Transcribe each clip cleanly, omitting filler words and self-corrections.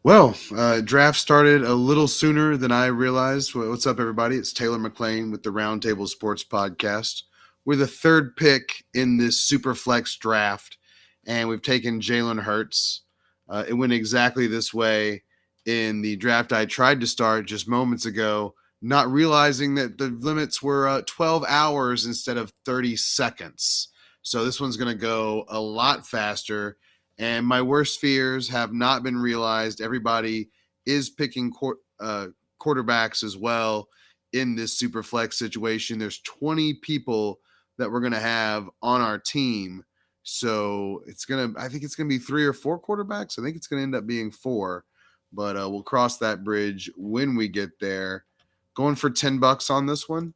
Well, draft started a little sooner than I realized. What's up, everybody? It's Taylor McLean with the Roundtable Sports Podcast. We're the third pick in this SuperFlex draft, and we've taken Jalen Hurts. It went exactly this way in the draft I tried to start just moments ago, not realizing that the limits were 12 hours instead of 30 seconds. So this one's going to go a lot faster. And my worst fears have not been realized. Everybody is picking quarterbacks as well in this super flex situation. There's 20 people that we're going to have on our team. So I think it's going to be 3 or 4 quarterbacks. I think it's going to end up being 4, but we'll cross that bridge when we get there. Going for $10 on this one.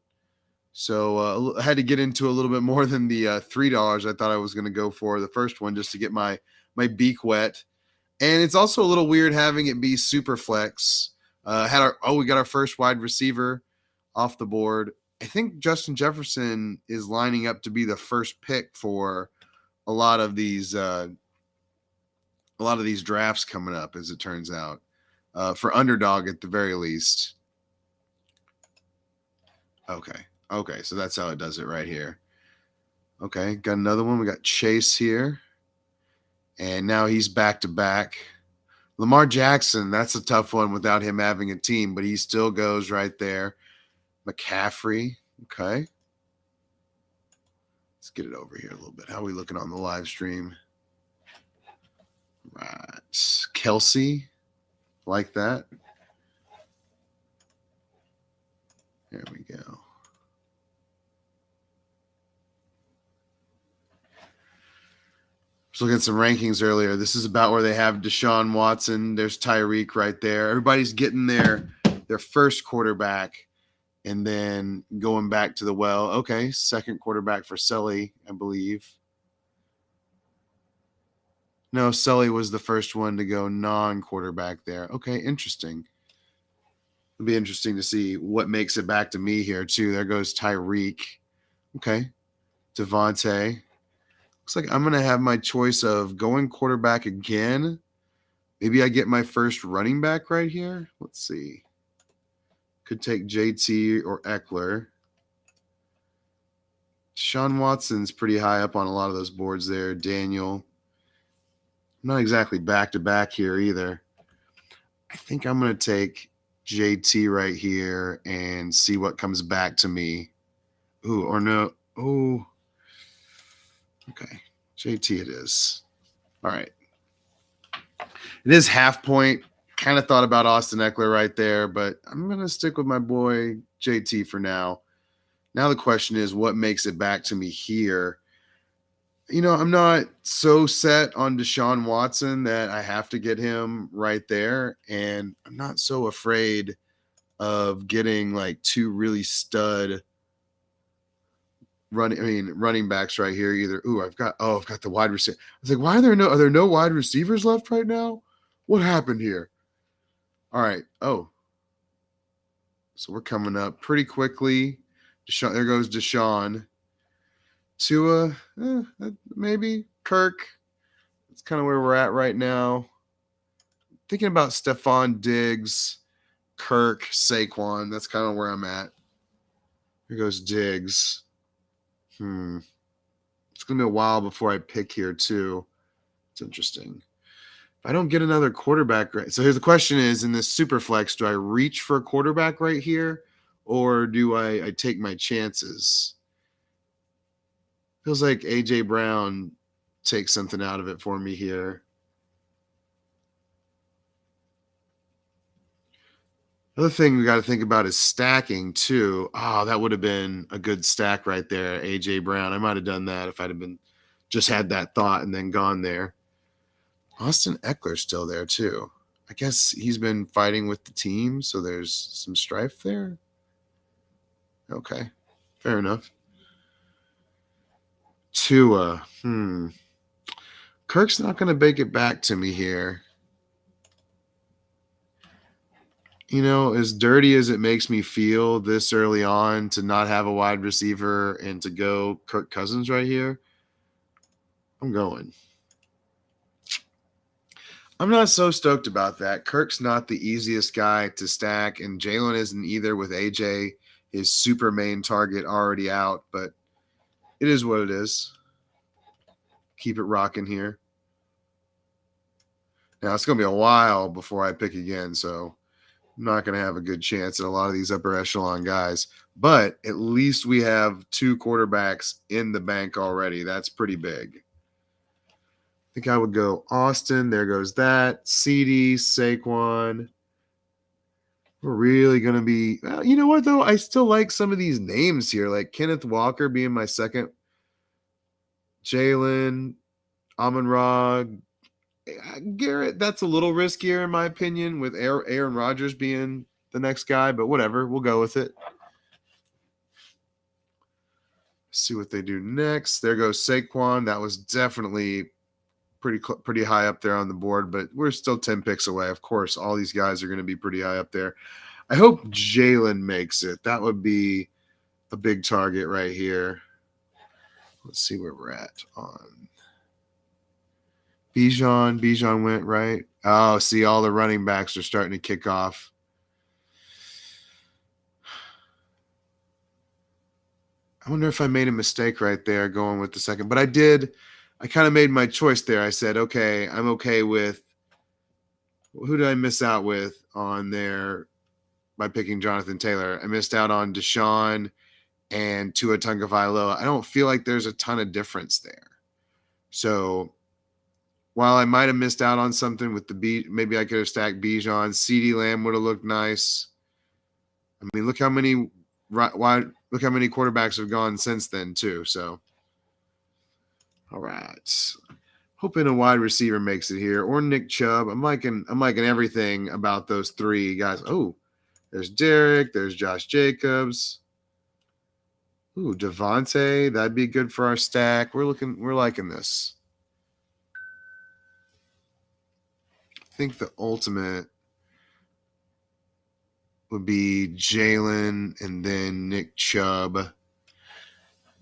So I had to get into a little bit more than the $3 I thought I was going to go for the first one just to get my beak wet. And it's also a little weird having it be super flex. We got our first wide receiver off the board. I think Justin Jefferson is lining up to be the first pick for a lot of these drafts coming up, as it turns out, for Underdog at the very least. Okay, so that's how it does it right here. Okay, got another one. We got Chase here. And now he's back-to-back. Lamar Jackson, that's a tough one without him having a team, but he still goes right there. McCaffrey, okay. Let's get it over here a little bit. How are we looking on the live stream? Right. Kelsey, like that. There we go. Looking at some rankings earlier. This is about where they have Deshaun Watson. There's Tyreek right there. Everybody's getting their first quarterback and then going back to the well. Okay, second quarterback for Sully, I believe. No, Sully was the first one to go non-quarterback there. Okay, interesting. It'll be interesting to see what makes it back to me here, too. There goes Tyreek. Okay, Devontae. Looks like I'm going to have my choice of going quarterback again. Maybe I get my first running back right here. Let's see. Could take JT or Eckler. Sean Watson's pretty high up on a lot of those boards there. Daniel. I'm not exactly back-to-back here either. I think I'm going to take JT right here and see what comes back to me. Ooh, or no. Ooh. Okay, JT it is. All right. It is half point. Kind of thought about Austin Eckler right there, but I'm going to stick with my boy JT for now. Now the question is, what makes it back to me here? You know, I'm not so set on Deshaun Watson that I have to get him right there, and I'm not so afraid of getting like 2 really stud running backs right here either. Ooh, I've got the wide receiver. I was like, are there no wide receivers left right now? What happened here? All right. Oh, so we're coming up pretty quickly. Deshaun, there goes Deshaun. Tua, maybe Kirk. That's kind of where we're at right now. Thinking about Stephon Diggs, Kirk, Saquon. That's kind of where I'm at. Here goes Diggs. It's going to be a while before I pick here, too. It's interesting. If I don't get another quarterback right. So here's the question is, in this super flex, do I reach for a quarterback right here, or do I take my chances? Feels like A.J. Brown takes something out of it for me here. Another thing we got to think about is stacking too. Oh, that would have been a good stack right there, A.J. Brown. I might have done that if I'd have been just had that thought and then gone there. Austin Eckler's still there too. I guess he's been fighting with the team, so there's some strife there. Okay, fair enough. Tua. Kirk's not going to make it back to me here. You know, as dirty as it makes me feel this early on to not have a wide receiver and to go Kirk Cousins right here, I'm going. I'm not so stoked about that. Kirk's not the easiest guy to stack, and Jalen isn't either with AJ, his super main target, already out, but it is what it is. Keep it rocking here. Now, it's going to be a while before I pick again, so I'm not going to have a good chance at a lot of these upper echelon guys. But at least we have 2 quarterbacks in the bank already. That's pretty big. I think I would go Austin. There goes that. CD, Saquon. We're really going to be – you know what, though? I still like some of these names here, like Kenneth Walker being my second. Jalen, Amon-Ra, Garrett, that's a little riskier in my opinion, with Aaron Rodgers being the next guy, but whatever, we'll go with it. See what they do next. There goes Saquon. That was definitely pretty high up there on the board, but we're still 10 picks away. Of course, all these guys are going to be pretty high up there. I hope Jalen makes it. That would be a big target right here. Let's see where we're at on Bijan. Bijan went right. Oh, see, all the running backs are starting to kick off. I wonder if I made a mistake right there going with the second, but I did. I kind of made my choice there. I said, okay, I'm okay with who did I miss out with on there by picking Jonathan Taylor? I missed out on Deshaun and Tua Tagovailoa. I don't feel like there's a ton of difference there. So while I might have missed out on something with the B, maybe I could have stacked Bijan. CeeDee Lamb would have looked nice. I mean, look how many quarterbacks have gone since then too. So, all right, hoping a wide receiver makes it here, or Nick Chubb. I'm liking everything about those 3 guys. Oh, there's Derek. There's Josh Jacobs. Ooh, Devontae. That'd be good for our stack. We're liking this. I think the ultimate would be Jalen and then Nick Chubb.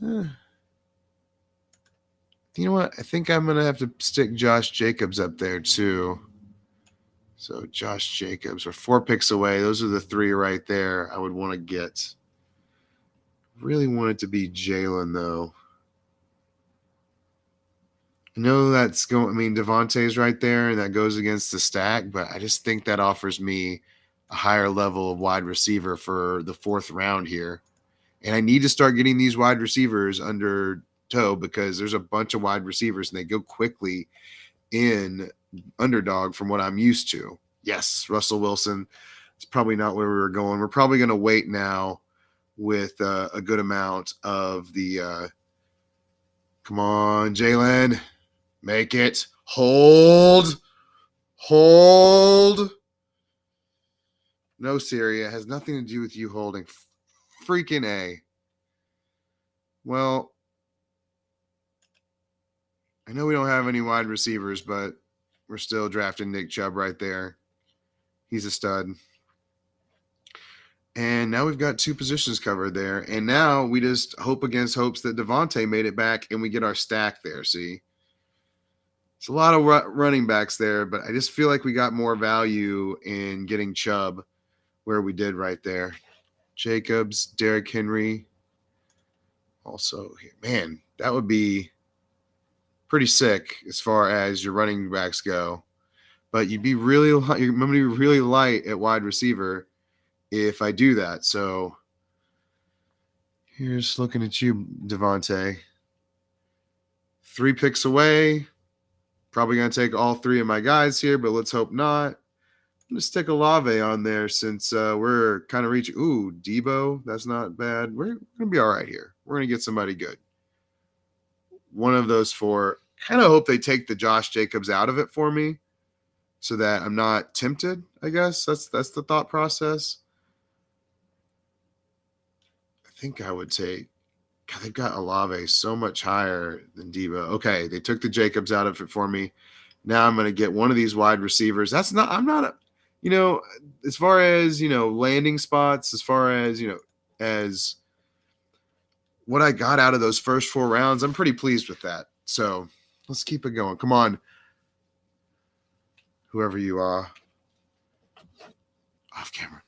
You know what? I think I'm going to have to stick Josh Jacobs up there too. So Josh Jacobs, we're 4 picks away. Those are the 3 right there I would want to get. Really want it to be Jalen, though. I know that's going – I mean, Devontae's right there, and that goes against the stack, but I just think that offers me a higher level of wide receiver for the 4th round here. And I need to start getting these wide receivers under tow because there's a bunch of wide receivers, and they go quickly in Underdog from what I'm used to. Yes, Russell Wilson. It's probably not where we were going. We're probably going to wait now with a good amount of the come on, Jalen. Make it. Hold. No, Syria. It has nothing to do with you holding. Freaking A. Well, I know we don't have any wide receivers, but we're still drafting Nick Chubb right there. He's a stud. And now we've got 2 positions covered there. And now we just hope against hopes that Devontae made it back and we get our stack there, see? It's a lot of running backs there, but I just feel like we got more value in getting Chubb where we did right there. Jacobs, Derrick Henry. Also, man, that would be pretty sick as far as your running backs go. But you're going to be really light at wide receiver if I do that. So here's looking at you, Devontae. 3 picks away. Probably going to take all 3 of my guys here, but let's hope not. I'm going to stick Olave on there since we're kind of reaching. Ooh, Debo. That's not bad. We're going to be all right here. We're going to get somebody good. One of those 4. Kind of hope they take the Josh Jacobs out of it for me so that I'm not tempted, I guess. That's the thought process. I think I would take – God, they've got Olave so much higher than Debo. Okay, they took the Jacobs out of it for me. Now I'm going to get one of these wide receivers. As far as, landing spots, as far as, as what I got out of those first 4 rounds, I'm pretty pleased with that. So let's keep it going. Come on. whoever you are. Off camera.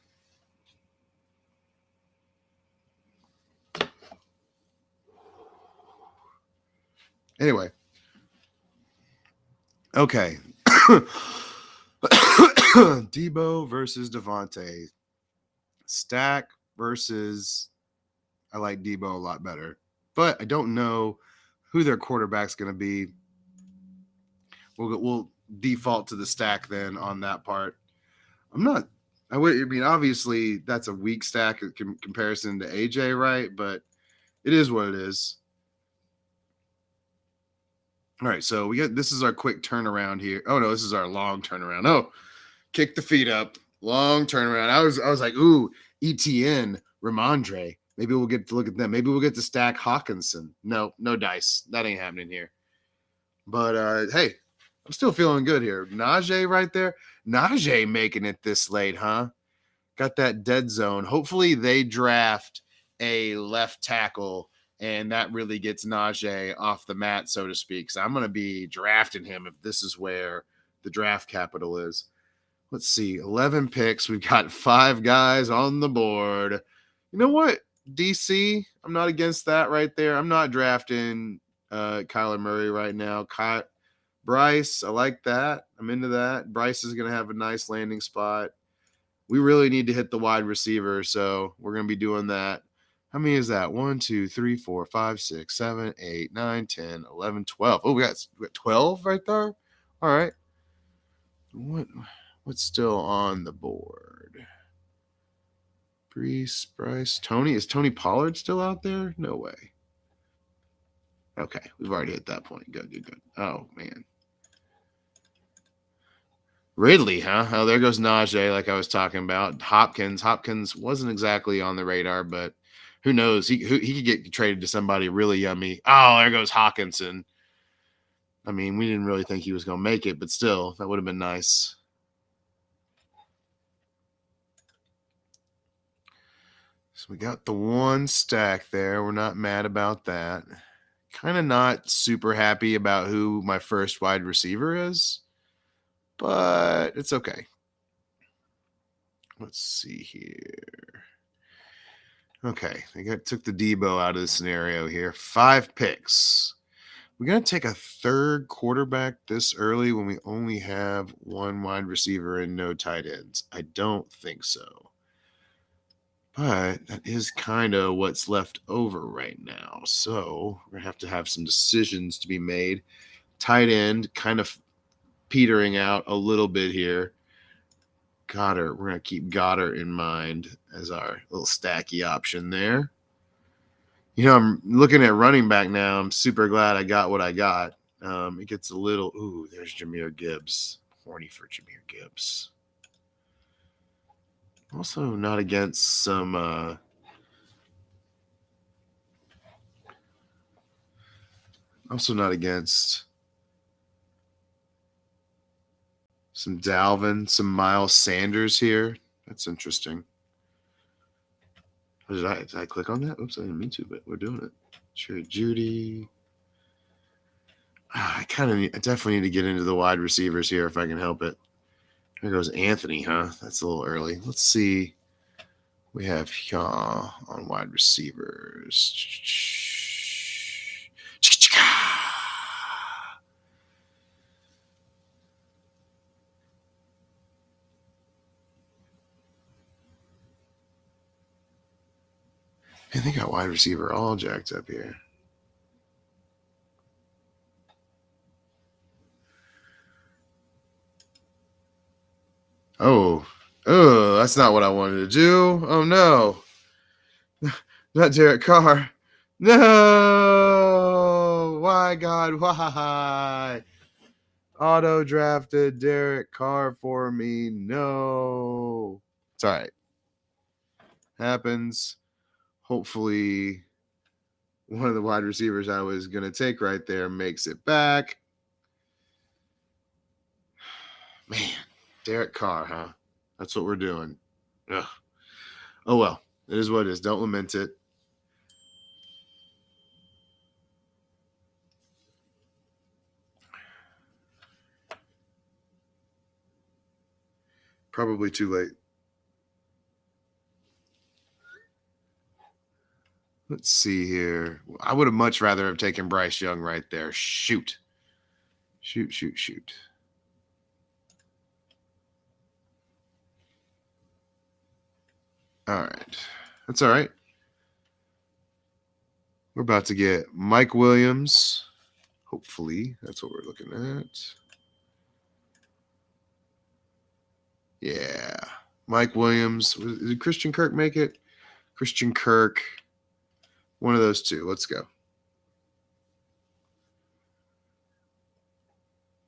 Anyway. Okay. Debo versus Devontae. Stack versus, I like Debo a lot better. But I don't know who their quarterback's going to be. We'll default to the Stack then on that part. I mean, obviously that's a weak stack in comparison to AJ, right? But it is what it is. All right, so this is our quick turnaround here. Oh no, this is our long turnaround. Oh, kick the feet up, long turnaround. I was like, ooh, ETN, Ramondre. Maybe we'll get to look at them. Maybe we'll get to stack Hawkinson. No dice. That ain't happening here. But hey, I'm still feeling good here. Najee right there. Najee making it this late, huh? Got that dead zone. Hopefully they draft a left tackle and that really gets Najee off the mat, so to speak. So I'm going to be drafting him if this is where the draft capital is. Let's see, 11 picks. We've got 5 guys on the board. You know what? DC, I'm not against that right there. I'm not drafting Kyler Murray right now. Bryce, I like that. I'm into that. Bryce is going to have a nice landing spot. We really need to hit the wide receiver, so we're going to be doing that. How many is that? 1, 2, 3, 4, 5, 6, 7, 8, 9, 10, 11, 12. Oh, we got 12 right there? All right. What's still on the board? Bryce, Tony. Is Tony Pollard still out there? No way. Okay, we've already hit that point. Good. Oh, man. Ridley, huh? Oh, there goes Najee, like I was talking about. Hopkins wasn't exactly on the radar, but who knows? He could get traded to somebody really yummy. Oh, there goes Hawkinson. I mean, we didn't really think he was going to make it, but still, that would have been nice. So we got the one stack there. We're not mad about that. Kind of not super happy about who my first wide receiver is, but it's okay. Let's see here. Okay, took the Debo out of the scenario here. 5 picks. We're going to take a third quarterback this early when we only have 1 wide receiver and no tight ends. I don't think so. But that is kind of what's left over right now. So we're going to have some decisions to be made. Tight end kind of petering out a little bit here. Goddard, we're going to keep Goddard in mind as our little stacky option there. You know, I'm looking at running back now. I'm super glad I got what I got. It gets a little, ooh, there's Jahmyr Gibbs. Horny for Jahmyr Gibbs. Also not against some some Dalvin, some Miles Sanders here. That's interesting. Did I click on that? Oops, I didn't mean to, but we're doing it. Sure, Judy. I definitely need to get into the wide receivers here if I can help it. There goes Anthony, huh? That's a little early. Let's see. We have Shaw on wide receivers. Man, they got wide receiver all jacked up here. Oh, that's not what I wanted to do. Oh, no. Not Derek Carr. No. Why, God? Why? Auto drafted Derek Carr for me. No. It's all right. Happens. Hopefully, one of the wide receivers I was going to take right there makes it back. Man, Derek Carr, huh? That's what we're doing. Ugh. Oh, well. It is what it is. Don't lament it. Probably too late. Let's see here. I would have much rather have taken Bryce Young right there. Shoot. All right. That's all right. We're about to get Mike Williams. Hopefully, that's what we're looking at. Yeah. Mike Williams. Did Christian Kirk make it? Christian Kirk. One of those two. Let's go.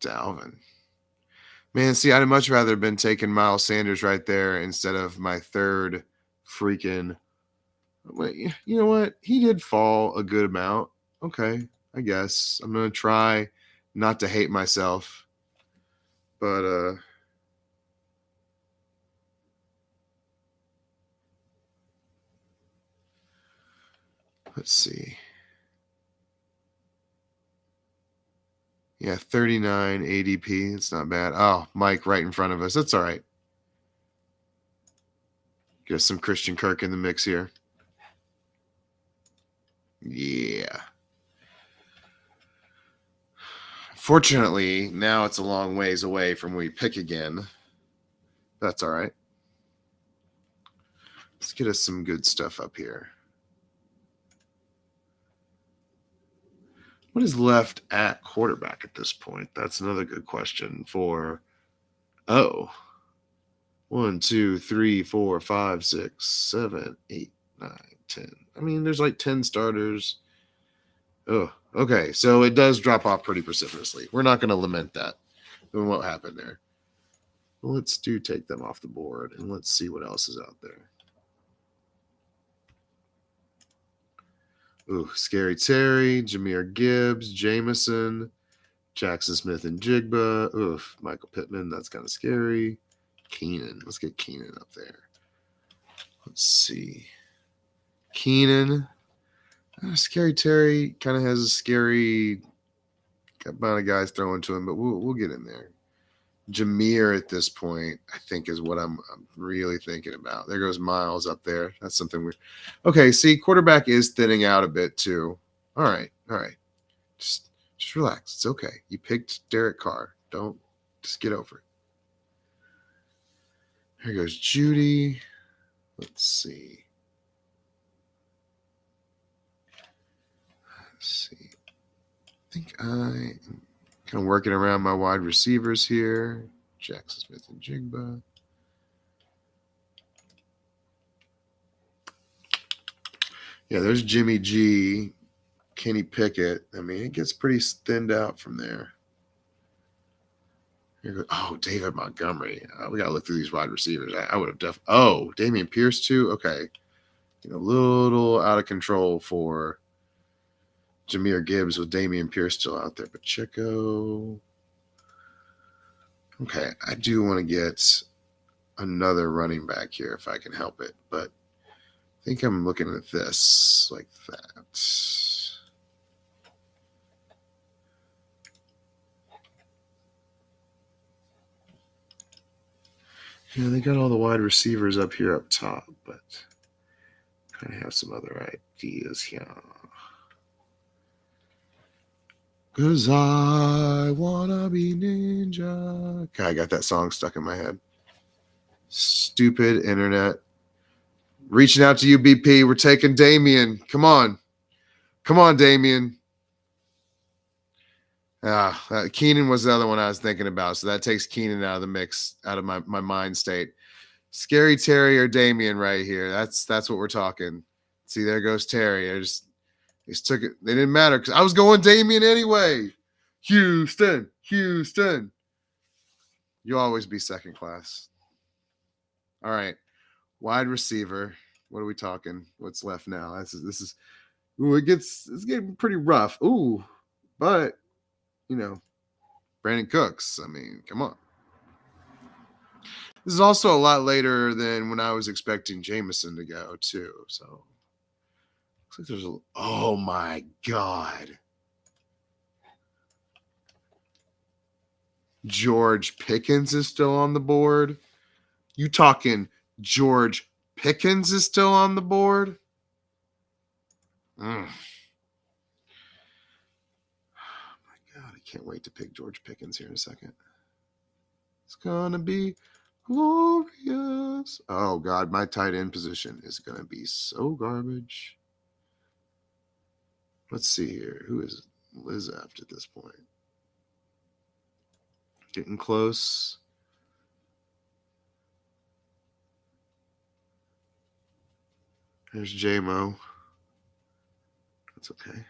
Dalvin. Man, see, I'd much rather have been taking Miles Sanders right there instead of my third freaking. Wait, you know what? He did fall a good amount. Okay, I guess. I'm going to try not to hate myself. But, let's see. Yeah, 39 ADP. It's not bad. Oh, Mike right in front of us. That's all right. Get some Christian Kirk in the mix here. Yeah. Fortunately, now it's a long ways away from where we pick again. That's all right. Let's get us some good stuff up here. What is left at quarterback at this point? That's another good question for 1, 2, 3, 4, 5, 6, 7, 8, 9, 10. I mean, there's like 10 starters. Oh, okay. So it does drop off pretty precipitously. We're not going to lament that. What happened there? Well, let's take them off the board and let's see what else is out there. Ooh, Scary Terry, Jahmyr Gibbs, Jameson, Jackson Smith and Jigba. Oof, Michael Pittman. That's kind of scary. Keenan. Let's get Keenan up there. Let's see. Keenan. Scary Terry kind of has a scary amount of guys throwing to him, but we'll get in there. Jahmyr at this point, I think, is what I'm really thinking about. There goes Miles up there. That's something weird. Okay, see, quarterback is thinning out a bit too. All right. Just relax. It's okay. You picked Derek Carr. Don't just get over it. Here goes Judy. Let's see. I think I am kind of working around my wide receivers here. Jackson Smith and Jigba. Yeah, there's Jimmy G. Kenny Pickett. I mean, it gets pretty thinned out from there. David Montgomery. We got to look through these wide receivers. I would have definitely. Damian Pierce too. Okay. A little out of control for Jahmyr Gibbs with Damian Pierce still out there. Pacheco. Okay, I do want to get another running back here if I can help it, but I think I'm looking at this like that. Yeah, they got all the wide receivers up here up top, but kind of have some other ideas here. Cause I wanna be ninja. Okay, I got that song stuck in my head. Stupid internet. Reaching out to you, BP. We're taking Damien. Come on, Damien. Keenan was the other one I was thinking about, so that takes Keenan out of the mix, out of my mind state. Scary Terry or Damien right here. That's what we're talking. See, there goes Terry. I just took it. They didn't matter because I was going Damien anyway. Houston. You'll always be second class. All right. Wide receiver. What are we talking? What's left now? It's getting pretty rough. Ooh, but Brandon Cooks. I mean, come on. This is also a lot later than when I was expecting Jameson to go too. So looks like there's oh my God. George Pickens is still on the board. You talking George Pickens is still on the board? Oh, my God, I can't wait to pick George Pickens here in a second. It's going to be glorious. Oh, God, my tight end position is going to be so garbage. Let's see here. Who is Liz after this point? Getting close. There's J-Mo. That's okay.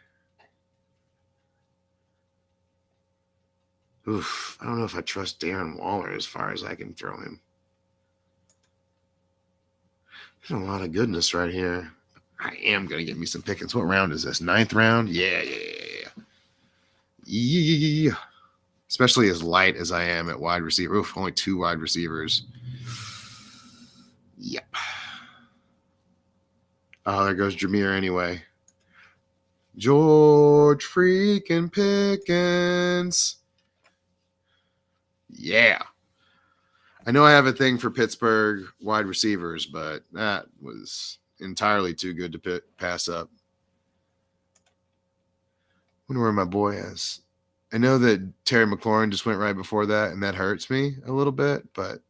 Oof, I don't know if I trust Darren Waller as far as I can throw him. There's a lot of goodness right here. I am going to get me some Pickens. What round is this? 9th round? Yeah. Especially as light as I am at wide receiver. Oof, only 2 wide receivers. Yep. Oh, there goes Jameer anyway. George freaking Pickens. Yeah. I know I have a thing for Pittsburgh wide receivers, but that was entirely too good to pass up. Wonder where my boy is. I know that Terry McLaurin just went right before that, and that hurts me a little bit, but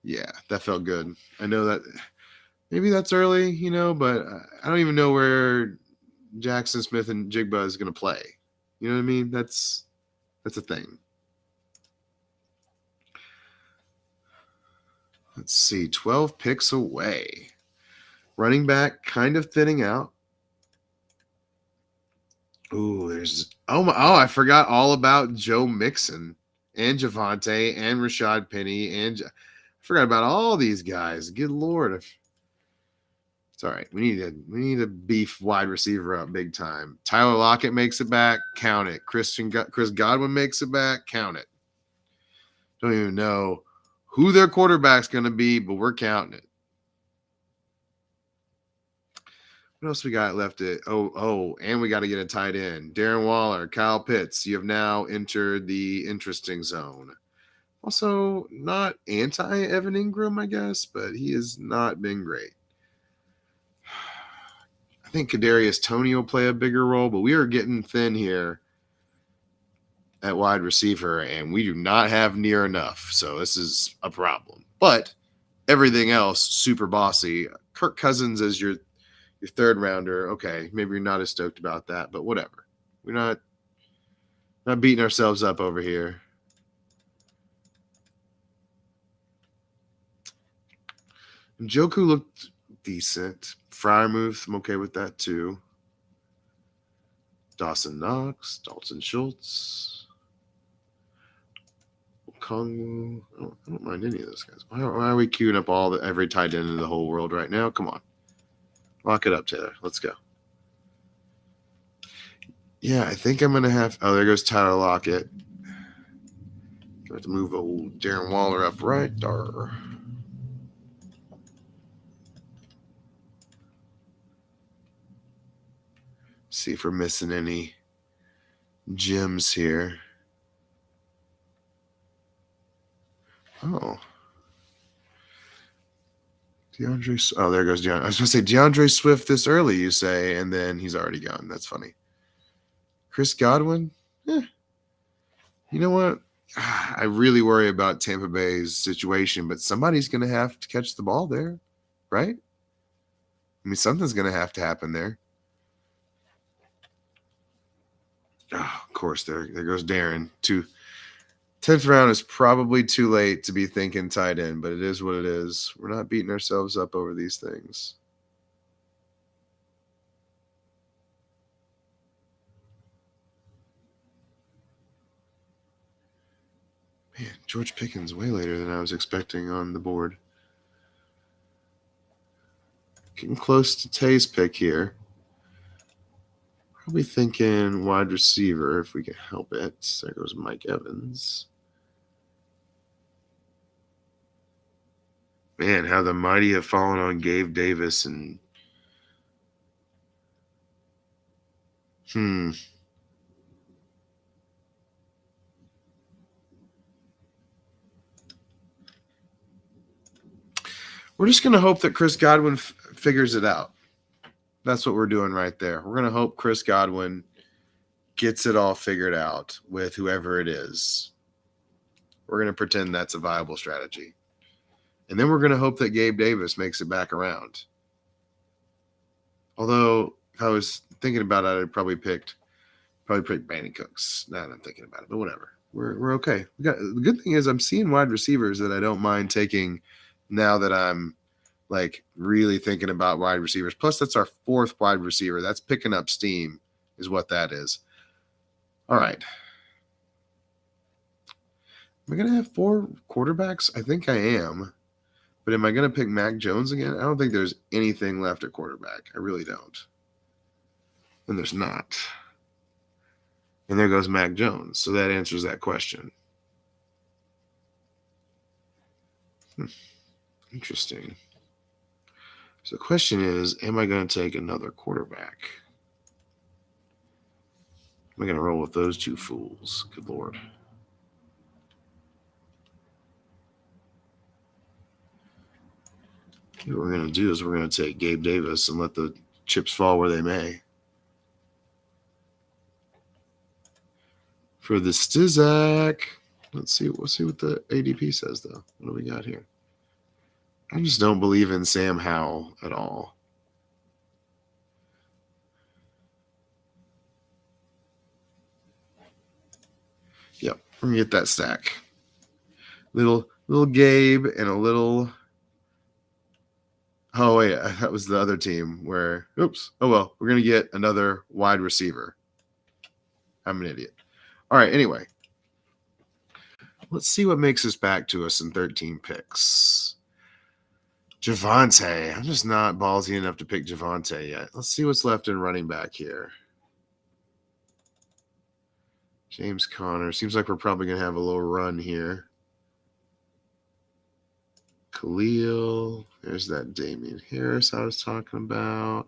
yeah, that felt good. I know that maybe that's early, but I don't even know where Jackson Smith and Jigba is going to play. You know what I mean? That's a thing. Let's see, 12 picks away. Running back kind of thinning out. Ooh, I forgot all about Joe Mixon and Javonte and Rashad Penny and I forgot about all these guys. Good Lord. It's all right. We need a beef wide receiver up big time. Tyler Lockett makes it back, count it. Chris Godwin makes it back, count it. Don't even know who their quarterback's going to be, but we're counting it. What else we got left? And we got to get a tight end. Darren Waller, Kyle Pitts. You have now entered the interesting zone. Also, not anti-Evan Ingram, I guess, but he has not been great. I think Kadarius Toney will play a bigger role, but we are getting thin here at wide receiver, and we do not have near enough. So this is a problem. But everything else, super bossy. Kirk Cousins as your 3rd rounder. Okay, maybe you're not as stoked about that, but whatever. We're not beating ourselves up over here. Njoku looked decent. Freiermuth, I'm okay with that too. Dawson Knox, Dalton Schultz, Kongwu. I don't mind any of those guys. Why are we queuing up every tight end in the whole world right now? Come on. Lock it up, Taylor. Let's go. Yeah, I think I'm going to have – there goes Tyler Lockett. Going to have to move old Darren Waller up right there. See if we're missing any gems here. Oh. There goes DeAndre. I was going to say DeAndre Swift this early, you say, and then he's already gone. That's funny. Chris Godwin? You know what? I really worry about Tampa Bay's situation, but somebody's going to have to catch the ball there, right? I mean, something's going to have to happen there. Oh, of course, there goes Darren. 10th round is probably too late to be thinking tight end, but it is what it is. We're not beating ourselves up over these things. Man, George Pickens way later than I was expecting on the board. Getting close to Tay's pick here. Probably thinking wide receiver if we can help it. There goes Mike Evans. Man, how the mighty have fallen on Gabe Davis and We're just going to hope that Chris Godwin figures it out. That's what we're doing right there. We're going to hope Chris Godwin gets it all figured out with whoever it is. We're going to pretend that's a viable strategy. And then we're going to hope that Gabe Davis makes it back around. Although, if I was thinking about it, I'd probably pick Brandon Cooks. Now that I'm thinking about it, but whatever. We're okay. The good thing is I'm seeing wide receivers that I don't mind taking now that I'm like really thinking about wide receivers. Plus, that's our fourth wide receiver. That's picking up steam, is what that is. All right. Am I going to have 4 quarterbacks? I think I am. But am I going to pick Mac Jones again? I don't think there's anything left at quarterback. I really don't. And there's not. And there goes Mac Jones. So that answers that question. Interesting. So the question is, am I going to take another quarterback? Am I going to roll with those two fools? Good Lord. What we're going to do is we're going to take Gabe Davis and let the chips fall where they may. For the Stizak, let's see what the ADP says, though. What do we got here? I just don't believe in Sam Howell at all. Yep, we're going to get that stack. Little Gabe and a little... Oh, wait, that was the other team where, oops, oh, well, we're going to get another wide receiver. I'm an idiot. All right, anyway. Let's see what makes this back to us in 13 picks. Javonte. I'm just not ballsy enough to pick Javonte yet. Let's see what's left in running back here. James Conner. Seems like we're probably going to have a little run here. Khalil. There's that Damian Harris I was talking about.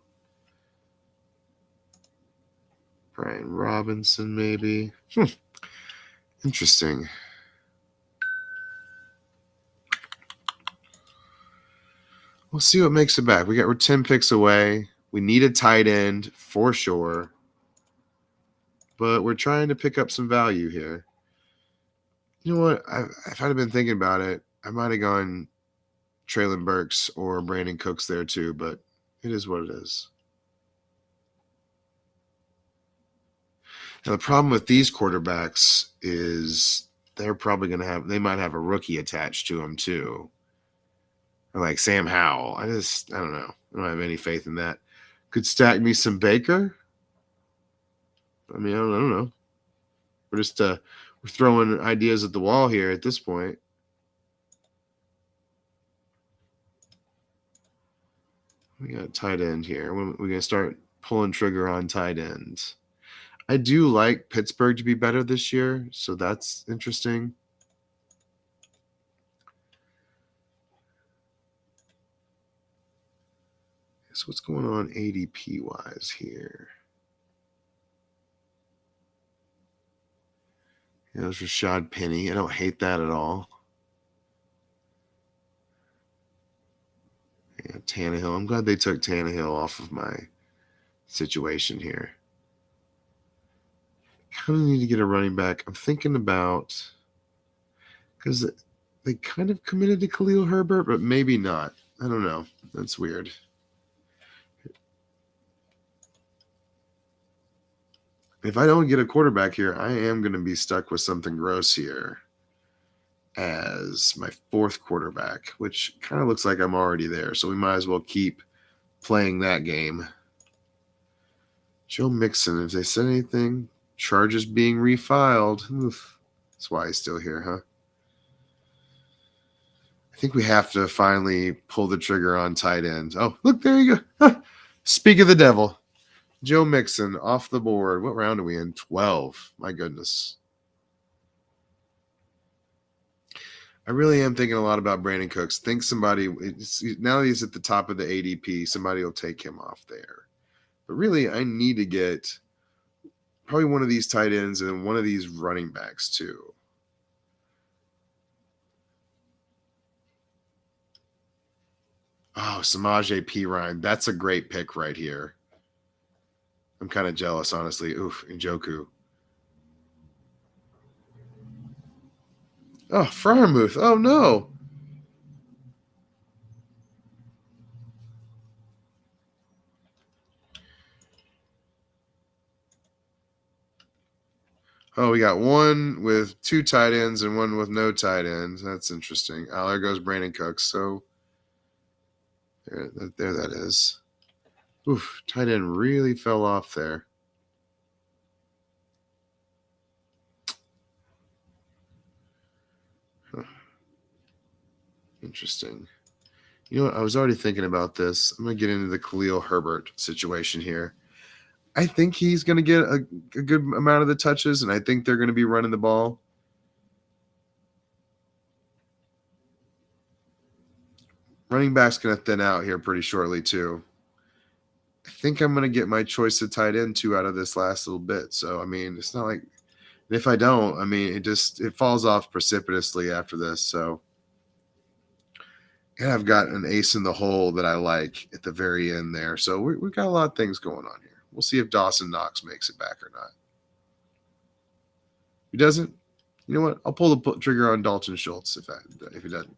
Brian Robinson, maybe. Interesting. We'll see what makes it back. We're 10 picks away. We need a tight end for sure. But we're trying to pick up some value here. You know what? If I'd have been thinking about it, I might have gone Treylon Burks or Brandon Cooks there too, but it is what it is. Now, the problem with these quarterbacks is they're probably going to they might have a rookie attached to them too. Or like Sam Howell. I don't know. I don't have any faith in that. Could stack me some Baker. I mean, I don't know. We're just we're throwing ideas at the wall here at this point. We got a tight end here. We're going to start pulling trigger on tight ends. I do like Pittsburgh to be better this year, so that's interesting. So what's going on ADP-wise here? Yeah, there's Rashad Penny. I don't hate that at all. Yeah, Tannehill. I'm glad they took Tannehill off of my situation here. Kind of need to get a running back. I'm thinking about, because they kind of committed to Khalil Herbert, but maybe not. I don't know. That's weird. If I don't get a quarterback here, I am going to be stuck with something gross here as my fourth quarterback, which kind of looks like I'm already there. So we might as well keep playing that game. Joe Mixon, if they said anything, charges being refiled. Oof. That's why he's still here, huh? I think we have to finally pull the trigger on tight end. Oh, look, there you go. Speak of the devil. Joe Mixon off the board. What round are we in? 12. My goodness. I really am thinking a lot about Brandon Cooks. Think somebody, now he's at the top of the ADP, somebody will take him off there. But really, I need to get probably one of these tight ends and one of these running backs too. Oh, Samaje Perine. That's a great pick right here. I'm kind of jealous, honestly. Oof, Njoku. Oh, Fryermuth. Oh, no. Oh, we got one with 2 tight ends and one with no tight ends. That's interesting. Oh, there goes Brandon Cooks. So there that is. Oof, tight end really fell off there. Huh. Interesting. You know what? I was already thinking about this. I'm going to get into the Khalil Herbert situation here. I think he's going to get a good amount of the touches, and I think they're going to be running the ball. Running back's going to thin out here pretty shortly, too. I think I'm going to get my choice of tight end 2 out of this last little bit. So, I mean, it's not like if I don't, I mean, it falls off precipitously after this. So, and I've got an ace in the hole that I like at the very end there. So we've got a lot of things going on here. We'll see if Dawson Knox makes it back or not. He doesn't? You know what? I'll pull the trigger on Dalton Schultz if he doesn't.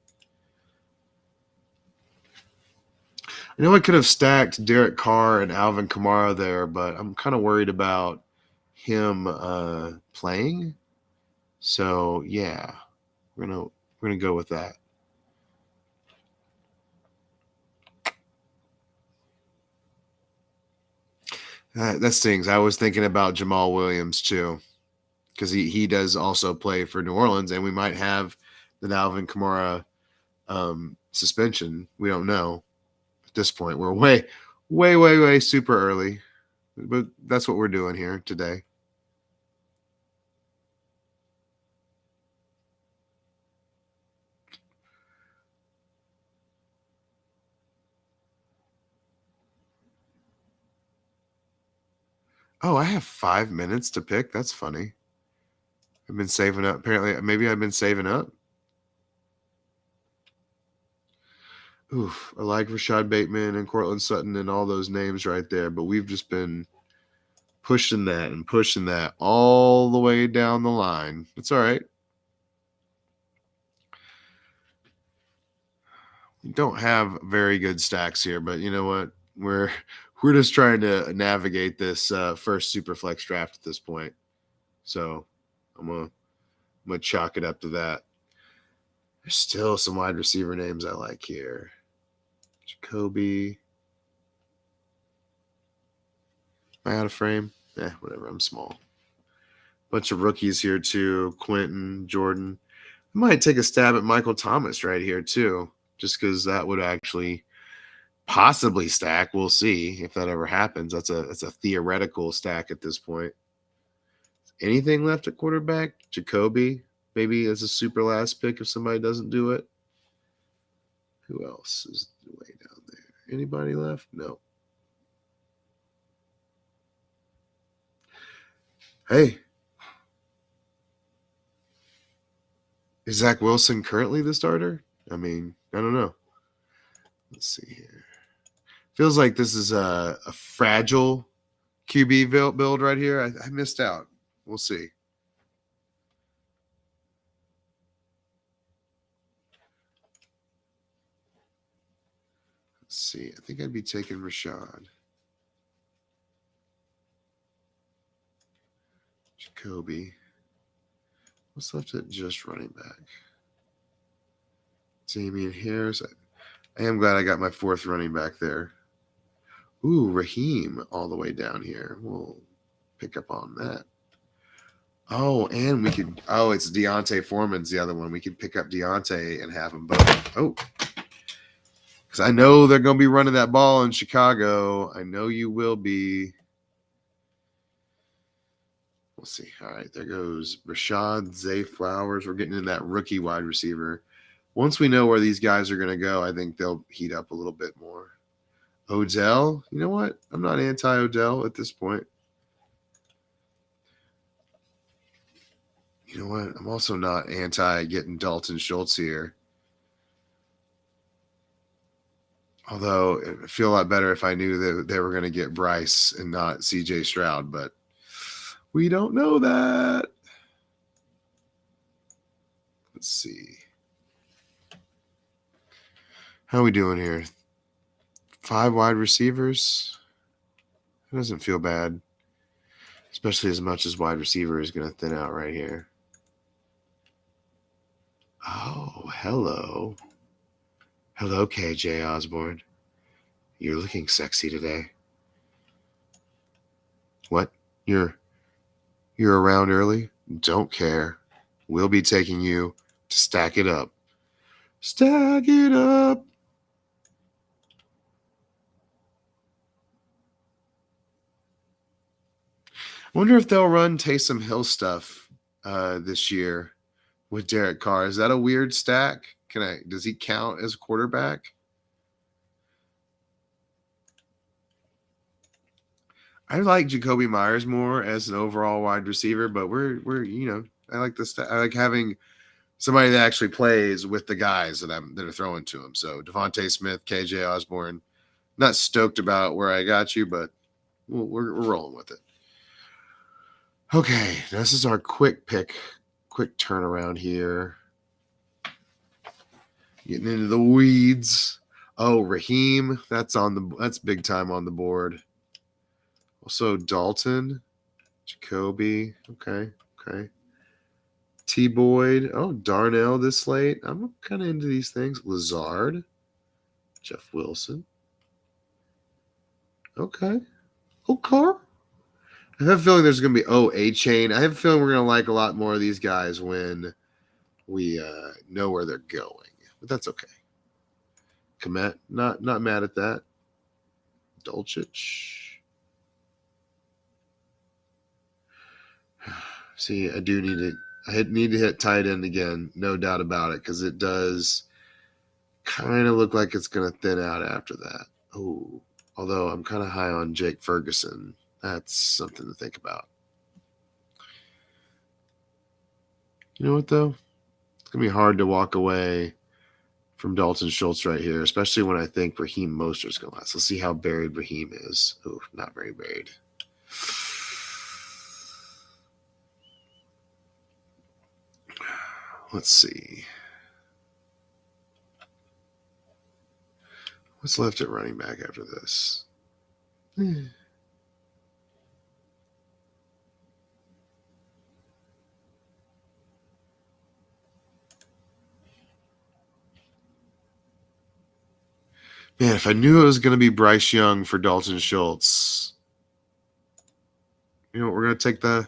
I know I could have stacked Derek Carr and Alvin Kamara there, but I'm kind of worried about him playing. So yeah, we're gonna go with that. That stings. I was thinking about Jamal Williams too, because he does also play for New Orleans, and we might have the Alvin Kamara suspension. We don't know at this point. We're way super early, but that's what we're doing here today. Oh, I have 5 minutes to pick. That's funny. I've been saving up. Apparently, maybe I've been saving up. Oof, I like Rashad Bateman and Cortland Sutton and all those names right there, but we've just been pushing that all the way down the line. It's all right. We don't have very good stacks here, but you know what? We're just trying to navigate this first SuperFlex draft at this point. So I'm gonna chalk it up to that. There's still some wide receiver names I like here. Jacoby. Am I out of frame? Whatever. I'm small. Bunch of rookies here too. Quentin, Jordan. I might take a stab at Michael Thomas right here too, just because that would actually possibly stack. We'll see if that ever happens. That's a theoretical stack at this point. Anything left at quarterback? Jacoby, maybe as a super last pick if somebody doesn't do it. Who else is way down there? Anybody left? No. Hey, is Zach Wilson currently the starter? I mean, I don't know. Let's see here. Feels like this is a fragile QB build right here. I missed out. We'll see. Let's see. I think I'd be taking Rashad. Jacoby. What's left at just running back? Damian Harris. I am glad I got my 4th running back there. Ooh, Raheem all the way down here. We'll pick up on that. Oh, and we could. Oh, it's Deontay Foreman's the other one. We could pick up Deontay and have them both. Oh, because I know they're going to be running that ball in Chicago. I know you will be. We'll see. All right, there goes Rashad, Zay Flowers. We're getting in that rookie wide receiver. Once we know where these guys are going to go, I think they'll heat up a little bit more. Odell, you know what? I'm not anti-Odell at this point. You know what? I'm also not anti getting Dalton Schultz here. Although it would feel a lot better if I knew that they were going to get Bryce and not CJ Stroud, but we don't know that. Let's see. How are we doing here? 5 wide receivers? It doesn't feel bad, especially as much as wide receiver is going to thin out right here. Oh, hello. Hello, KJ Osborne. You're looking sexy today. What? You're around early? Don't care. We'll be taking you to stack it up. Stack it up. I wonder if they'll run Taysom Hill stuff this year with Derek Carr. Is that a weird stack? Does he count as a quarterback? I like Jacoby Myers more as an overall wide receiver, but I like this. I like having somebody that actually plays with the guys that are throwing to him. So Devontae Smith, KJ Osborne. Not stoked about where I got you, but we're rolling with it. Okay, this is our quick turnaround here. Getting into the weeds. Oh, Raheem, that's big time on the board. Also Dalton, Jacoby. Okay. T. Boyd. Oh, Darnell this late. I'm kind of into these things. Lazard, Jeff Wilson. Okay. Carr. I have a feeling there's going to be A-Chain. I have a feeling we're going to like a lot more of these guys when we know where they're going. But that's okay. Komet, not mad at that. Dulcich. See, I need to hit tight end again, no doubt about it, because it does kind of look like it's going to thin out after that. Oh, although I'm kind of high on Jake Ferguson. That's something to think about. You know what, though? It's going to be hard to walk away from Dalton Schultz right here, especially when I think Raheem Mostert's going to last. Let's see how buried Raheem is. Oh, not very buried. Let's see. What's left at running back after this? Man, if I knew it was going to be Bryce Young for Dalton Schultz, we're going to take the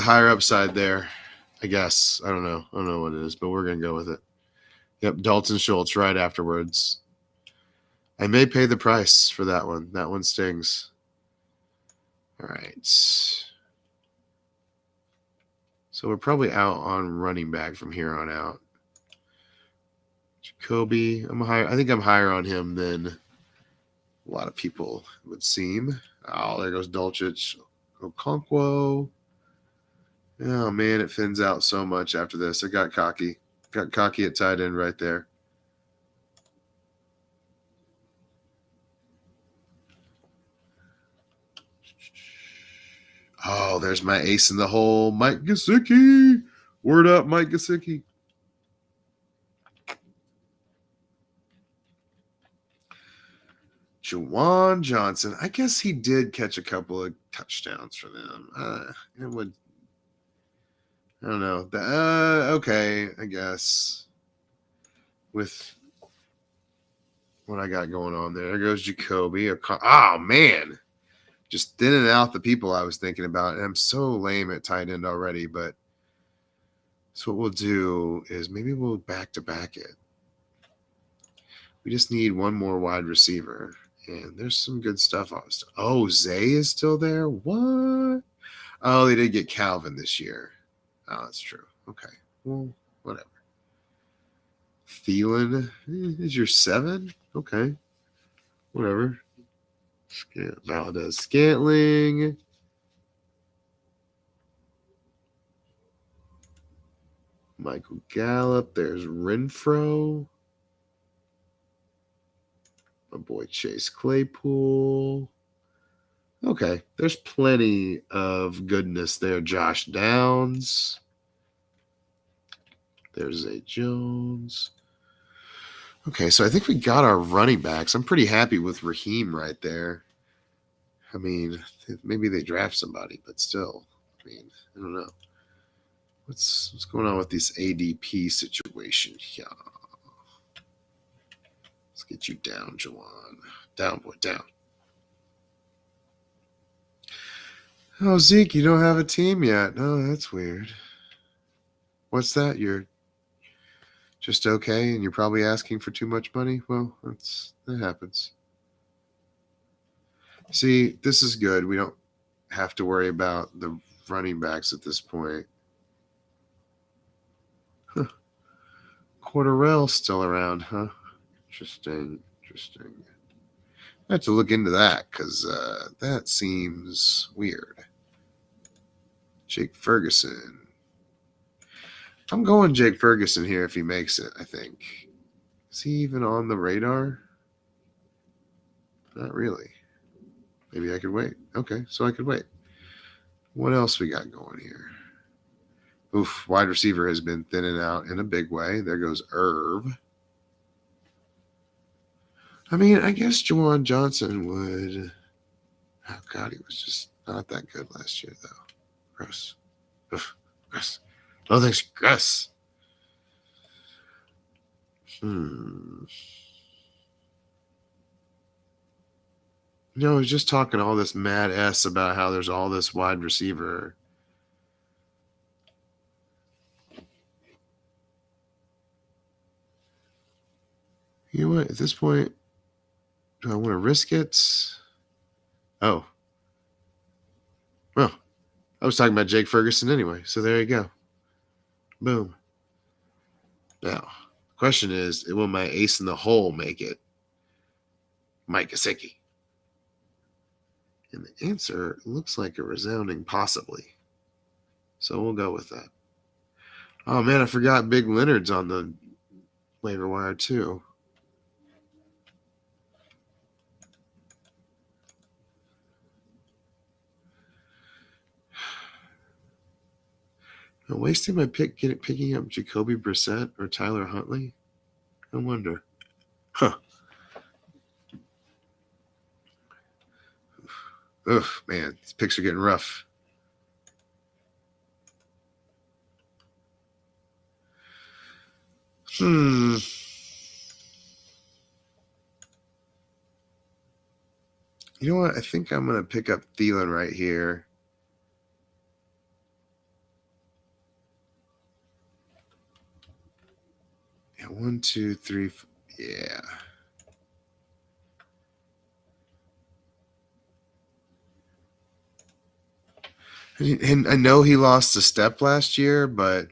higher upside there, I guess. I don't know what it is, but we're going to go with it. Yep, Dalton Schultz right afterwards. I may pay the price for that one. That one stings. All right. So we're probably out on running back from here on out. Jacoby, I think I'm higher on him than a lot of people would seem. Oh, there goes Dulcich. Okonkwo. Oh, man, it thins out so much after this. I got cocky. Got cocky at tight end right there. Oh, there's my ace in the hole, Mike Gesicki. Word up, Mike Gesicki. Juwan Johnson. I guess he did catch a couple of touchdowns for them. I don't know. Okay, I guess. With what I got going on there. There goes Jacoby. Oh, man. Just thinning out the people I was thinking about. And I'm so lame at tight end already, but so what we'll do is maybe we'll back-to-back it. We just need one more wide receiver. And there's some good stuff. Oh, Zay is still there? What? Oh, they did get Calvin this year. Oh, that's true. Okay. Well, whatever. Thielen is your 7? Okay. Whatever. Valdez Scantling. Michael Gallup. There's Renfro. My boy Chase Claypool. Okay, there's plenty of goodness there. Josh Downs. There's Zay Jones. Okay, so I think we got our running backs. I'm pretty happy with Raheem right there. I mean, maybe they draft somebody, but still, I mean, I don't know. What's going on with this ADP situation? Yeah. Let's get you down, Jawan. Down, boy, down. Oh, Zeke, you don't have a team yet. Oh, that's weird. What's that? You're just okay, and you're probably asking for too much money? Well, that happens. See, this is good. We don't have to worry about the running backs at this point. Huh. Cordarrelle's still around, huh? Interesting. I have to look into that because that seems weird. Jake Ferguson. I'm going Jake Ferguson here if he makes it, I think. Is he even on the radar? Not really. Maybe I could wait. Okay, so I could wait. What else we got going here? Oof, wide receiver has been thinning out in a big way. There goes Irv. I mean, I guess Juwan Johnson would. Oh, God, he was just not that good last year, though. Gross. Oof, gross. Oh, thanks, gross. I was just talking all this mad S about how there's all this wide receiver. You know what? At this point, do I want to risk it? Oh. Well, I was talking about Jake Ferguson anyway, so there you go. Boom. Now, the question is, will my ace in the hole make it? Mike Gesicki. And the answer looks like a resounding possibly. So we'll go with that. Oh, man, I forgot Big Leonard's on the waiver wire, too. I'm wasting my pick picking up Jacoby Brissett or Tyler Huntley? I wonder. Huh. Ugh, man, these picks are getting rough. You know what? I think I'm going to pick up Thielen right here. Yeah, 1, 2, 3. Yeah. And I know he lost a step last year, but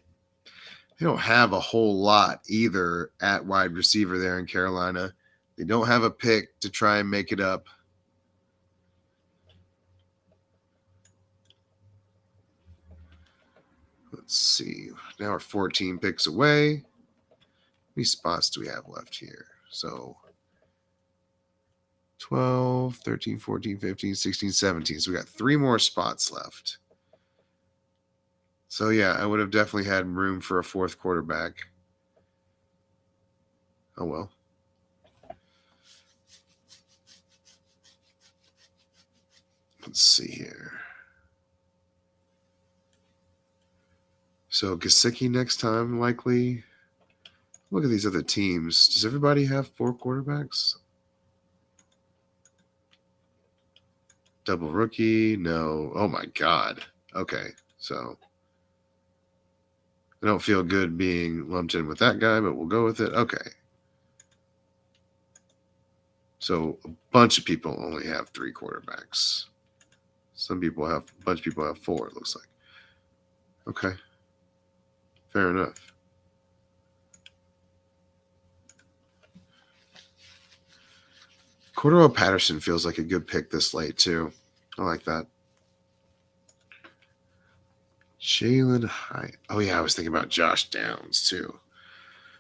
they don't have a whole lot either at wide receiver there in Carolina. They don't have a pick to try and make it up. Let's see. Now we're 14 picks away. How many spots do we have left here? So 12, 13, 14, 15, 16, 17. So we got 3 more spots left. So, yeah, I would have definitely had room for a 4th quarterback. Oh, well. Let's see here. So, Gesicki next time, likely. Look at these other teams. Does everybody have 4 quarterbacks? Double rookie? No. Oh, my God. Okay, so I don't feel good being lumped in with that guy, but we'll go with it. Okay. So a bunch of people only have 3 quarterbacks. A bunch of people have 4, it looks like. Okay. Fair enough. Cordero Patterson feels like a good pick this late, too. I like that. Jalen Hyatt. Oh, yeah, I was thinking about Josh Downs, too.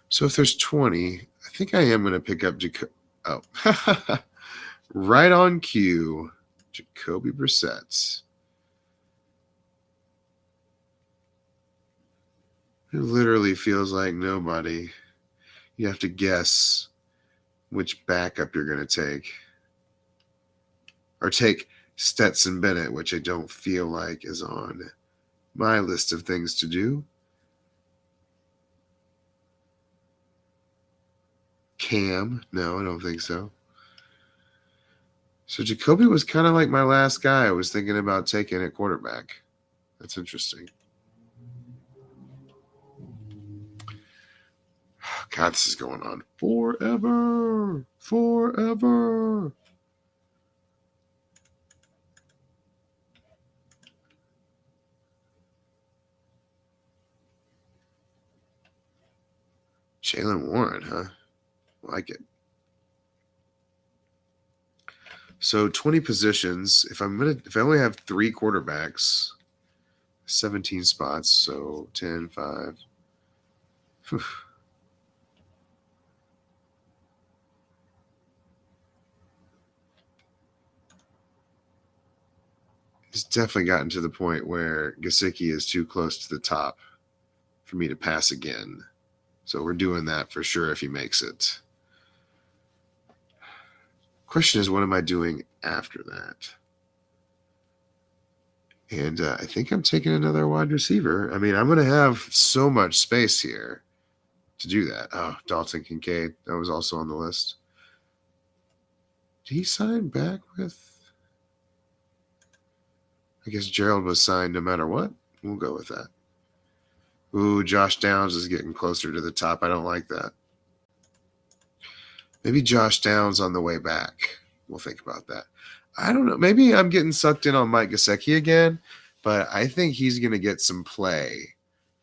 So if there's 20, I think I am going to pick up Oh, right on cue. Jacoby Brissett. It literally feels like nobody. You have to guess which backup you're going to take. Or take Stetson Bennett, which I don't feel like is on my list of things to do. Cam, no, I don't think so. So Jacoby was kind of like my last guy I was thinking about taking at quarterback. That's interesting. God, this is going on forever. Forever. Jalen Warren, huh? Like it. So 20 positions. If I only have 3 quarterbacks, 17 spots, so 10, 5. Whew. It's definitely gotten to the point where Gesicki is too close to the top for me to pass again. So we're doing that for sure if he makes it. Question is, what am I doing after that? And I think I'm taking another wide receiver. I mean, I'm going to have so much space here to do that. Oh, Dalton Kincaid. That was also on the list. Did he sign back with? I guess Gerald was signed no matter what. We'll go with that. Ooh, Josh Downs is getting closer to the top. I don't like that. Maybe Josh Downs on the way back. We'll think about that. I don't know. Maybe I'm getting sucked in on Mike Gesicki again, but I think he's going to get some play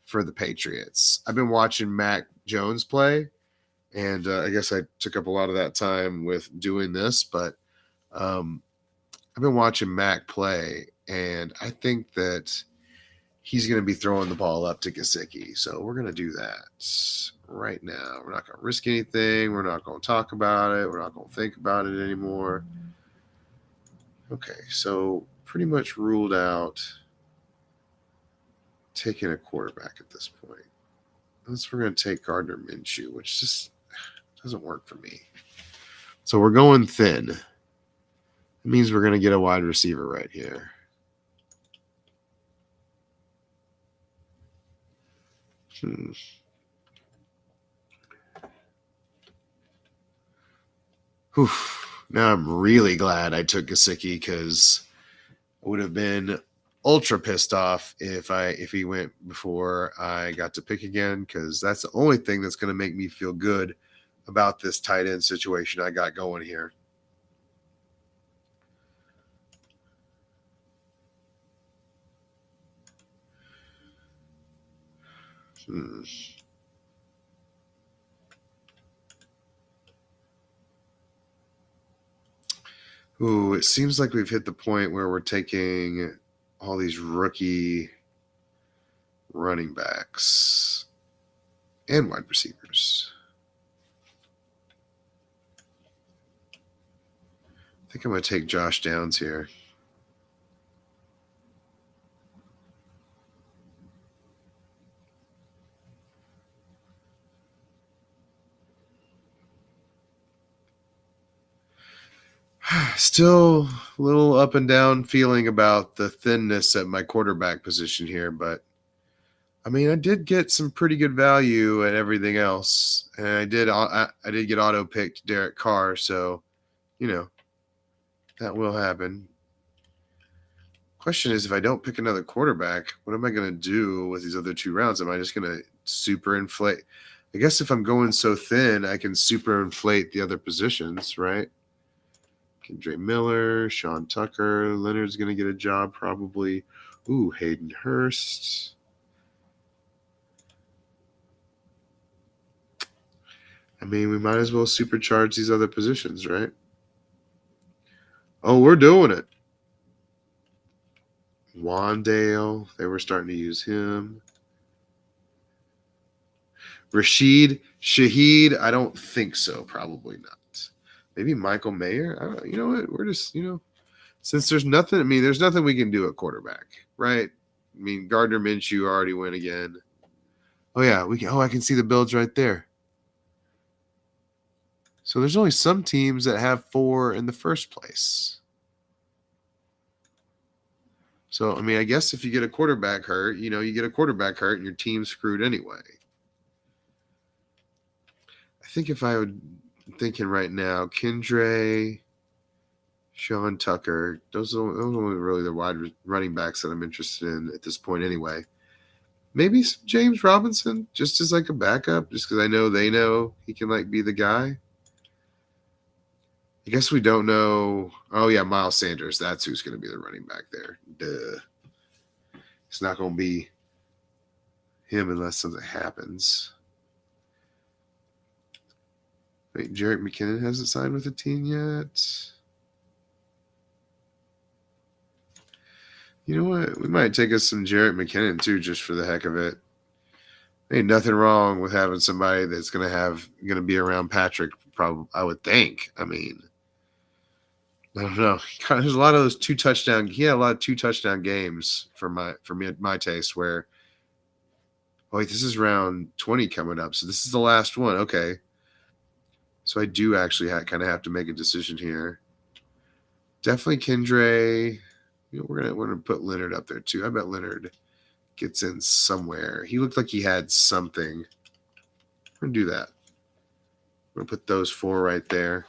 for the Patriots. I've been watching Mac Jones play, and I guess I took up a lot of that time with doing this, but I've been watching Mac play, and I think that he's going to be throwing the ball up to Gesicki. So we're going to do that right now. We're not going to risk anything. We're not going to talk about it. We're not going to think about it anymore. Okay, so pretty much ruled out taking a quarterback at this point. Unless we're going to take Gardner Minshew, which just doesn't work for me. So we're going thin. It means we're going to get a wide receiver right here. Now I'm really glad I took Gesicki because I would have been ultra pissed off if he went before I got to pick again, because that's the only thing that's going to make me feel good about this tight end situation I got going here. Ooh, it seems like we've hit the point where we're taking all these rookie running backs and wide receivers. I think I'm going to take Josh Downs here. Still a little up and down feeling about the thinness at my quarterback position here, but I mean, I did get some pretty good value at everything else, and I did get auto picked Derek Carr, so that will happen. Question is, if I don't pick another quarterback, what am I going to do with these other 2 rounds? Am I just going to super inflate? I guess if I'm going so thin, I can super inflate the other positions, right? Kendra Miller, Sean Tucker, Leonard's going to get a job probably. Ooh, Hayden Hurst. I mean, we might as well supercharge these other positions, right? Oh, we're doing it. Wandale, they were starting to use him. Rashid Shaheed, I don't think so. Probably not. Maybe Michael Mayer. I don't, you know what? We're just, since there's nothing. I mean, there's nothing we can do at quarterback, right? I mean, Gardner Minshew already went again. Oh yeah, we can. Oh, I can see the builds right there. So there's only some teams that have 4 in the first place. So I mean, I guess if you get a quarterback hurt, you get a quarterback hurt, and your team's screwed anyway. I think if I would thinking right now, Kendra, Sean Tucker, those are really the wide running backs that I'm interested in at this point anyway. Maybe some James Robinson, just as like a backup, just because I know they know he can like be the guy. I guess we don't know. Oh yeah, Miles Sanders. That's who's going to be the running back there. Duh. It's not going to be him unless something happens. Wait, Jerick McKinnon hasn't signed with the team yet. You know what? We might take us some Jerick McKinnon too, just for the heck of it. Ain't nothing wrong with having somebody that's gonna be around Patrick. Probably, I would think. I mean, I don't know. There's a lot of those 2 touchdown. He had a lot of 2 touchdown games for my taste. Where, wait, this is round 20 coming up, so this is the last one. Okay, so I do actually kind of have to make a decision here. Definitely Kendra. We're gonna put Leonard up there too. I bet Leonard gets in somewhere. He looked like he had something. We're gonna do that. We're gonna put those 4 right there.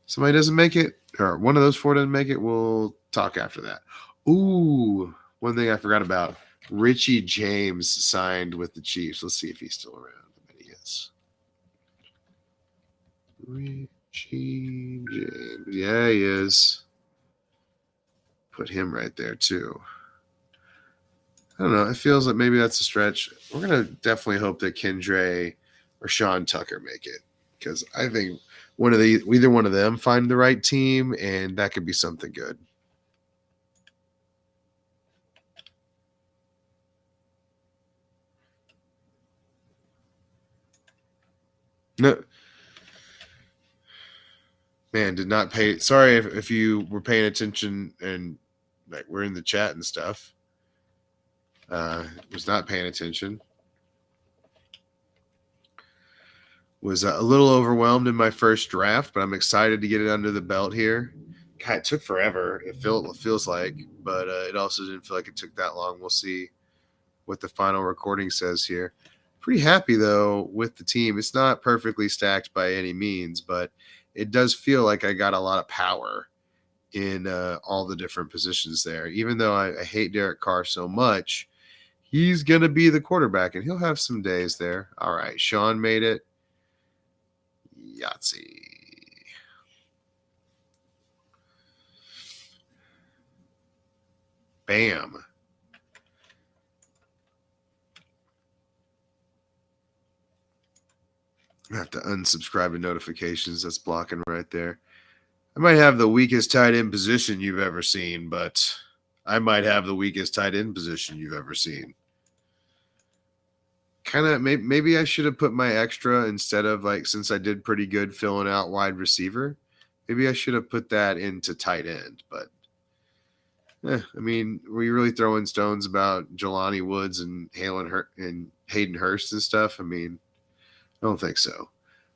Somebody doesn't make it, or one of those 4 doesn't make it, we'll talk after that. Ooh, one thing I forgot about. Richie James signed with the Chiefs. Let's see if he's still around. I bet he is. Richie James. Yeah, he is. Put him right there too. I don't know. It feels like maybe that's a stretch. We're going to definitely hope that Kendra or Sean Tucker make it, because I think either one of them find the right team, and that could be something good. No, man, did not pay. Sorry if you were paying attention and like we're in the chat and stuff. Was not paying attention. Was a little overwhelmed in my first draft, but I'm excited to get it under the belt here. God, it took forever. It feels like, but it also didn't feel like it took that long. We'll see what the final recording says here. Pretty happy though with the team. It's not perfectly stacked by any means, but it does feel like I got a lot of power in all the different positions there. Even though I hate Derek Carr so much, he's going to be the quarterback, and he'll have some days there. All right, Sean made it. Yahtzee. Bam. I have to unsubscribe to notifications. That's blocking right there. I might have the weakest tight end position you've ever seen, but I might have the weakest tight end position you've ever seen. Kind of maybe I should have put my extra instead of since I did pretty good filling out wide receiver, maybe I should have put that into tight end. But I mean, were you really throwing stones about Jelani Woods and Hayden Hurst and stuff? I mean, I don't think so.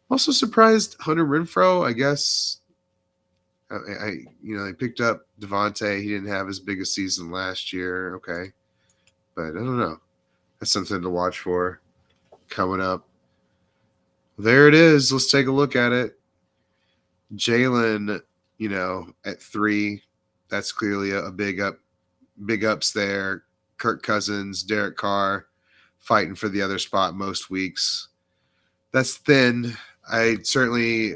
Also surprised Hunter Renfrow. I guess they picked up Devontae. He didn't have as big a season last year. Okay, but I don't know. That's something to watch for coming up. There it is. Let's take a look at it. Jalen, at 3, that's clearly a big ups there. Kirk Cousins, Derek Carr fighting for the other spot most weeks. That's thin. I certainly,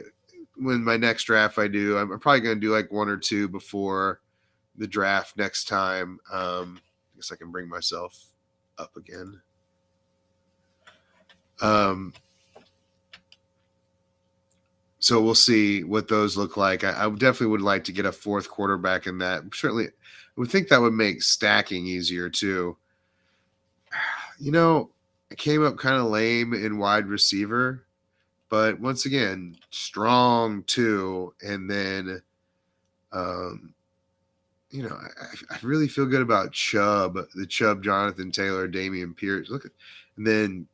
when my next draft I do, I'm probably going to do 1 or 2 before the draft next time. I guess I can bring myself up again. So we'll see what those look like. I definitely would like to get a 4th quarterback in that. Certainly, I would think that would make stacking easier too. I came up kind of lame in wide receiver, But once again, strong too. And then, I really feel good about the Chubb, Jonathan Taylor, Damian Pierce. And then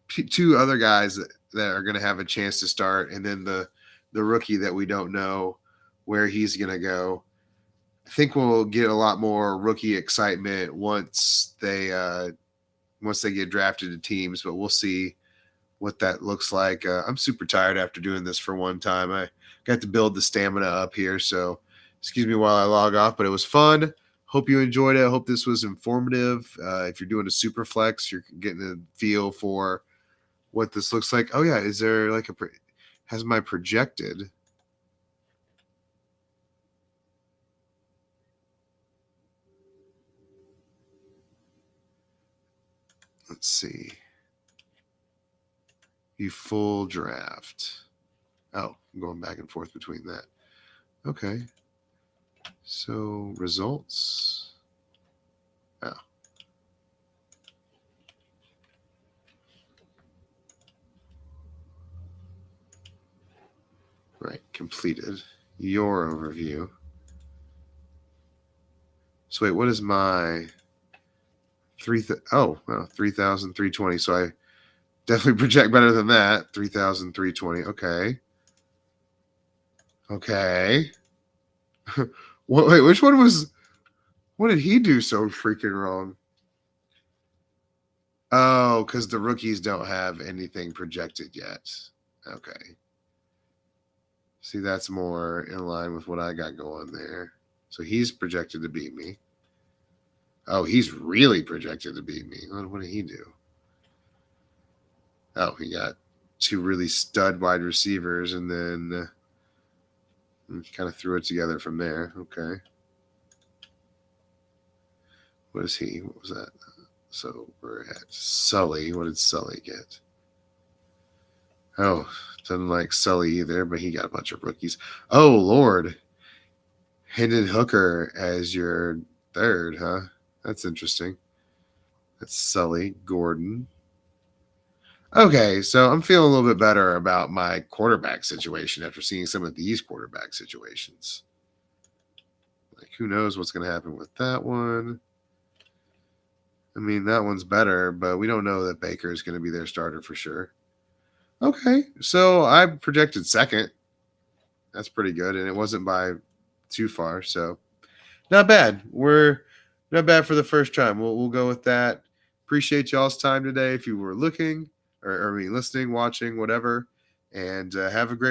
two other guys that are going to have a chance to start, and then the rookie that we don't know where he's going to go. I think we'll get a lot more rookie excitement once they get drafted to teams, but we'll see what that looks like. I'm super tired after doing this for one time. I got to build the stamina up here, so excuse me while I log off, but it was fun. Hope you enjoyed it. I hope this was informative. If you're doing a super flex, you're getting a feel for what this looks like. Oh yeah, is there like has my projected? Let's see. You full draft. Oh, I'm going back and forth between that. Okay. So results. Oh. Right, completed. Your overview. So wait, what is my 3,320. So I definitely project better than that. 3,320. Okay. Wait, which one was? What did he do so freaking wrong? Oh, because the rookies don't have anything projected yet. Okay. See, that's more in line with what I got going there. So he's projected to beat me. Oh, he's really projected to beat me. What did he do? Oh, he got two really stud wide receivers and then kind of threw it together from there. Okay. What is he? What was that? So we're at Sully. What did Sully get? Oh, doesn't like Sully either, but he got a bunch of rookies. Oh, Lord. Hendon Hooker as your third, huh? That's interesting. That's Sully, Gordon. Okay, so I'm feeling a little bit better about my quarterback situation after seeing some of these quarterback situations. Like, who knows what's going to happen with that one? I mean, that one's better, but we don't know that Baker is going to be their starter for sure. Okay, so I projected second. That's pretty good, and it wasn't by too far, so not bad. We're not bad for the first time. We'll go with that. Appreciate y'all's time today. If you were listening, watching, whatever, and have a great